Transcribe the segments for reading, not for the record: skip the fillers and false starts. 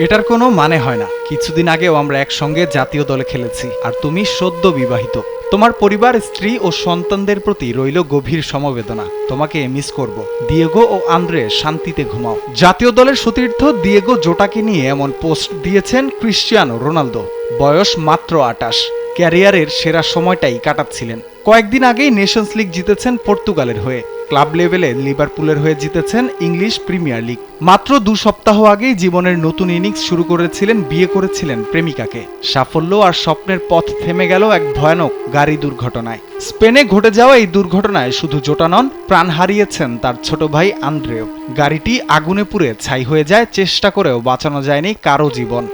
এটার কোনো মানে হয় না। কিছুদিন আগেও আমরা একসঙ্গে জাতীয় দলে খেলেছি, আর তুমি সদ্য বিবাহিত। তোমার পরিবার, স্ত্রী ও সন্তানদের প্রতি রইল গভীর সমবেদনা। তোমাকে মিস করব। দিয়েগো ও আন্দ্রে, শান্তিতে ঘুমাও। জাতীয় দলের সতীর্থ দিয়েগো জোটাকে নিয়ে এমন পোস্ট দিয়েছেন ক্রিশ্চিয়ানো রোনালদো। বয়স মাত্র ২৮, ক্যারিয়ারের সেরা সময়টাই কাটাচ্ছিলেন। কয়েকদিন আগেই নেশনস লিগ জিতেছেন পর্তুগালের হয়ে। ক্লাব লেভেলে লিভারপুলের হয়ে জিতেছেন ইংলিশ প্রিমিয়ার লিগ। মাত্র ২ সপ্তাহ আগেই জীবনের নতুন ইনিংস শুরু করেছিলেন, বিয়ে করেছিলেন প্রেমিকাকে। সাফল্য আর স্বপ্নের পথ থেমে গেল এক ভয়ানক গাড়ি দুর্ঘটনায়। স্পেনে ঘটে যাওয়া এই দুর্ঘটনায় শুধু জোটা নন, প্রাণ হারিয়েছেন তার ছোট ভাই আন্দ্রেও। গাড়িটি আগুনে পুড়ে ছাই হয়ে যায়, চেষ্টা করেও বাঁচানো যায়নি কারো জীবন।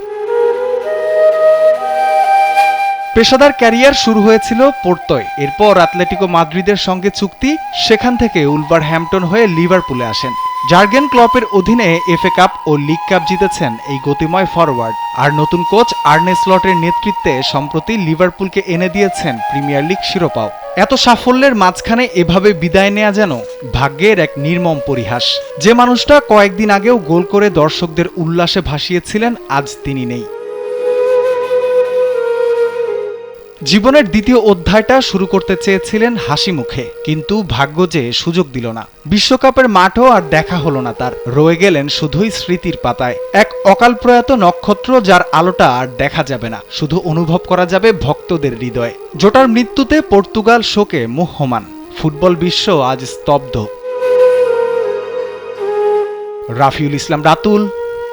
পেশাদার ক্যারিয়ার শুরু হয়েছিল পোর্তোয়, এরপর অ্যাটলেটিকো মাদ্রিদের সঙ্গে চুক্তি। সেখান থেকে উলভারহ্যাম্পটন হয়ে লিভারপুলে আসেন। জার্গেন ক্লপের অধীনে এফএ কাপ ও লিগ কাপ জিতেছেন এই গতিময় ফরওয়ার্ড। আর নতুন কোচ আর্নে স্লটের নেতৃত্বে সম্প্রতি লিভারপুলকে এনে দিয়েছেন প্রিমিয়ার লিগ শিরোপাও। এত সাফল্যের মাঝখানে এভাবে বিদায় নেওয়া যেন ভাগ্যের এক নির্মম পরিহাস। যে মানুষটা কয়েকদিন আগেও গোল করে দর্শকদের উল্লাসে ভাসিয়েছিলেন, আজ তিনি নেই। জীবনের দ্বিতীয় অধ্যায়টা শুরু করতে চেয়েছিলেন হাসি মুখে, কিন্তু ভাগ্য যে সুযোগ দিল না। বিশ্বকাপের মাঠও আর দেখা হলো না তার, রয়ে গেলেন শুধুই স্মৃতির পাতায়। এক অকাল প্রয়াত নক্ষত্র, যার আলোটা আর দেখা যাবে না, শুধু অনুভব করা যাবে ভক্তদের হৃদয়ে। জোটার মৃত্যুতে পর্তুগাল শোকে মুহ্যমান, ফুটবল বিশ্ব আজ স্তব্ধ। রাফিউল ইসলাম রাতুল,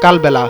কালবেলা।